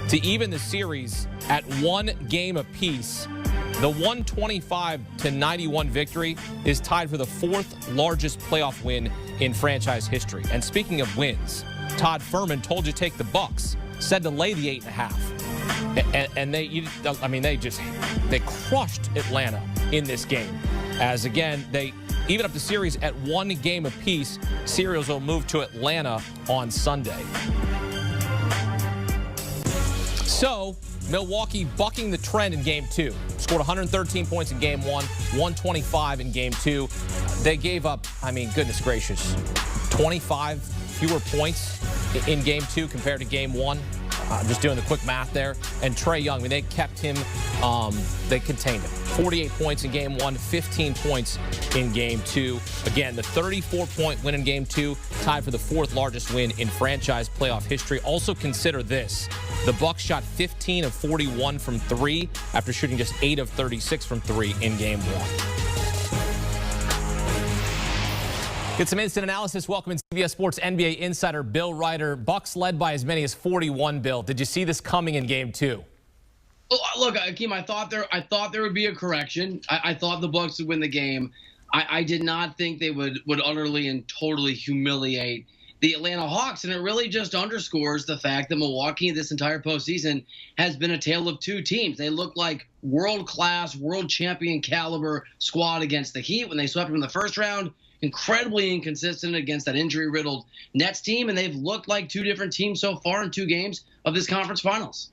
to even the series at 1 game apiece. The 125-91 victory is tied for the 4th largest playoff win in franchise history. And speaking of wins, Todd Fuhrman told you take the Bucks, said to lay the 8.5. And they crushed Atlanta in this game. As again, they even up the series at 1 game apiece. Series will move to Atlanta on Sunday. So, Milwaukee bucking the trend in Game 2. Scored 113 points in Game 1, 125 in Game 2. They gave up, goodness gracious, 25 fewer points in Game 2 compared to Game 1. Just doing the quick math there. And Trae Young, they kept him, they contained him. 48 points in Game 1, 15 points in Game 2. Again, the 34-point win in Game 2, tied for the 4th largest win in franchise playoff history. Also consider this. The Bucks shot 15 of 41 from 3 after shooting just 8 of 36 from 3 in Game 1. Get some instant analysis. Welcome in CBS Sports NBA Insider Bill Reiter. Bucks led by as many as 41, Bill. Did you see this coming in Game 2? Well, look, Akeem, I thought there would be a correction. I thought the Bucks would win the game. I did not think they would utterly and totally humiliate the Atlanta Hawks, and it really just underscores the fact that Milwaukee this entire postseason has been a tale of 2 teams. They look like world-class, world champion caliber squad against the Heat when they swept them in the first round. Incredibly inconsistent against that injury-riddled Nets team, and they've looked like 2 different teams so far in 2 games of this conference finals.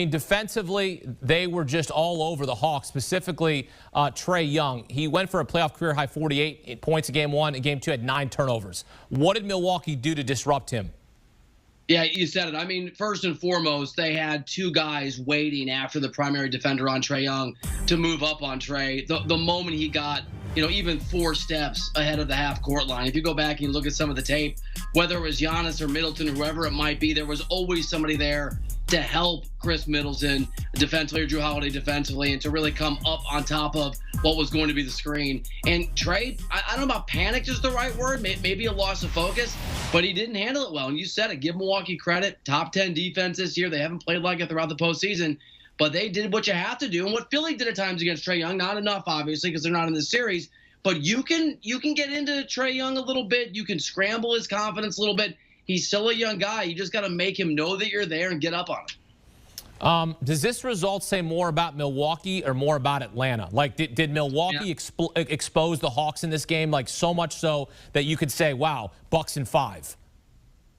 Defensively, they were just all over the Hawks, specifically Trae Young. He went for a playoff career-high 48 points in Game 1. In Game 2, had 9 turnovers. What did Milwaukee do to disrupt him? Yeah, you said it. First and foremost, they had 2 guys waiting after the primary defender on Trae Young to move up on Trae. The moment he got, even 4 steps ahead of the half-court line. If you go back and you look at some of the tape, whether it was Giannis or Middleton or whoever it might be, there was always somebody there to help Chris Middleton defensively or Drew Holiday defensively and to really come up on top of what was going to be the screen. And Trae, I don't know about panic is the right word, maybe a loss of focus, but he didn't handle it well. And you said it, give Milwaukee credit, top 10 defense this year. They haven't played like it throughout the postseason, but they did what you have to do. And what Philly did at times against Trae Young, not enough, obviously, because they're not in this series, but you can get into Trae Young a little bit. You can scramble his confidence a little bit. He's still a young guy. You just got to make him know that you're there and get up on him. Does this result say more about Milwaukee or more about Atlanta? Like, did Milwaukee expose the Hawks in this game, like so much so that you could say, wow, Bucks in 5?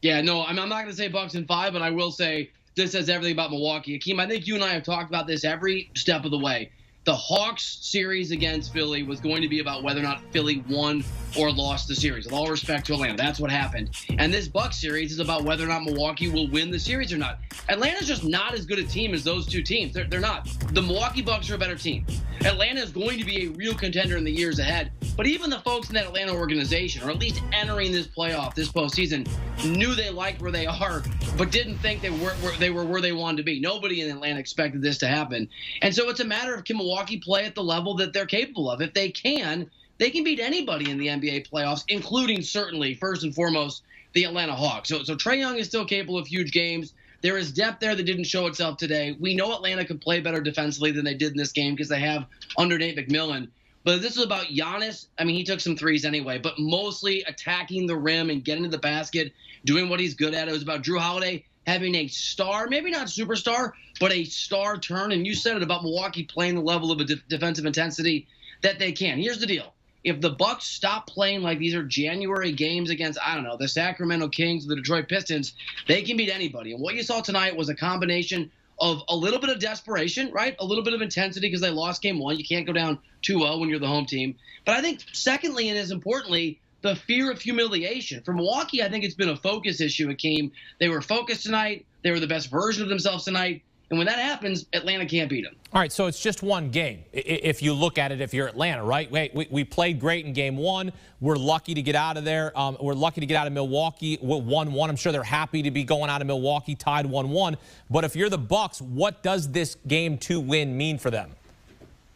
Yeah, no, I'm not going to say Bucks in 5, but I will say this says everything about Milwaukee. Akeem, I think you and I have talked about this every step of the way. The Hawks series against Philly was going to be about whether or not Philly won or lost the series. With all respect to Atlanta, that's what happened. And this Bucks series is about whether or not Milwaukee will win the series or not. Atlanta's just not as good a team as those 2 teams. They're not. The Milwaukee Bucks are a better team. Atlanta is going to be a real contender in the years ahead. But even the folks in that Atlanta organization, or at least entering this playoff, this postseason, knew they liked where they are, but didn't think they were where they wanted to be. Nobody in Atlanta expected this to happen. And so it's a matter of, can Milwaukee play at the level that they're capable of? If they can beat anybody in the NBA playoffs, including certainly, first and foremost, the Atlanta Hawks. So Trae Young is still capable of huge games. There is depth there that didn't show itself today. We know Atlanta can play better defensively than they did in this game because they have under Nate McMillan. But this is about Giannis. He took some threes anyway, but mostly attacking the rim and getting to the basket, doing what he's good at. It was about Drew Holiday having a star, maybe not superstar, but a star turn. And you said it about Milwaukee playing the level of a defensive intensity that they can. Here's the deal. If the Bucks stop playing like these are January games against, the Sacramento Kings, the Detroit Pistons, they can beat anybody. And what you saw tonight was a combination of a little bit of desperation, right? A little bit of intensity because they lost Game 1. You can't go down 2-0 when you're the home team. But I think secondly, and as importantly, the fear of humiliation. For Milwaukee, I think it's been a focus issue, Akeem. They were focused tonight. They were the best version of themselves tonight. And when that happens, Atlanta can't beat them. All right, so it's just 1 game. If you look at it, if you're Atlanta, right? We played great in Game 1. We're lucky to get out of there. We're lucky to get out of Milwaukee 1-1. I'm sure they're happy to be going out of Milwaukee tied 1-1. But if you're the Bucks, what does this Game 2 win mean for them?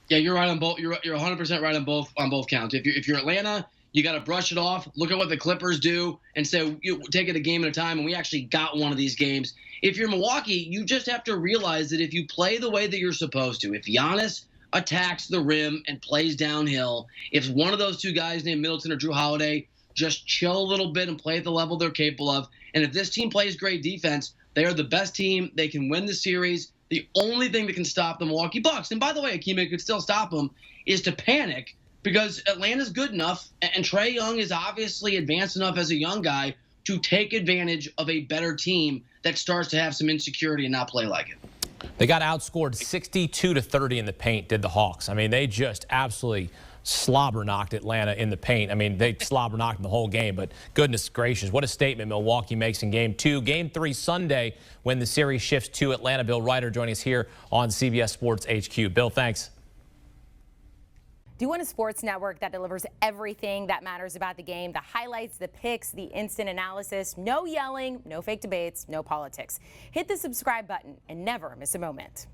Yeah, you're right on both. You're 100% right on both counts. If you're Atlanta, You got to brush it off. Look at what the Clippers do and say, take it a game at a time, and we actually got one of these games. If you're Milwaukee, you just have to realize that if you play the way that you're supposed to, if Giannis attacks the rim and plays downhill, if one of those two guys named Middleton or Drew Holiday just chill a little bit and play at the level they're capable of, and if this team plays great defense, they are the best team. They can win the series. The only thing that can stop the Milwaukee Bucks, and by the way, Akeem, it could still stop them, is to panic, because Atlanta's good enough, and Trae Young is obviously advanced enough as a young guy to take advantage of a better team that starts to have some insecurity and not play like it. They got outscored 62-30 in the paint, did the Hawks. I mean, they just absolutely slobber-knocked Atlanta in the paint. I mean, they slobber-knocked them the whole game, but goodness gracious, what a statement Milwaukee makes in Game 2. Game 3 Sunday when the series shifts to Atlanta. Bill Reiter joining us here on CBS Sports HQ. Bill, thanks. Do you want a sports network that delivers everything that matters about the game? The highlights, the picks, the instant analysis, no yelling, no fake debates, no politics. Hit the subscribe button and never miss a moment.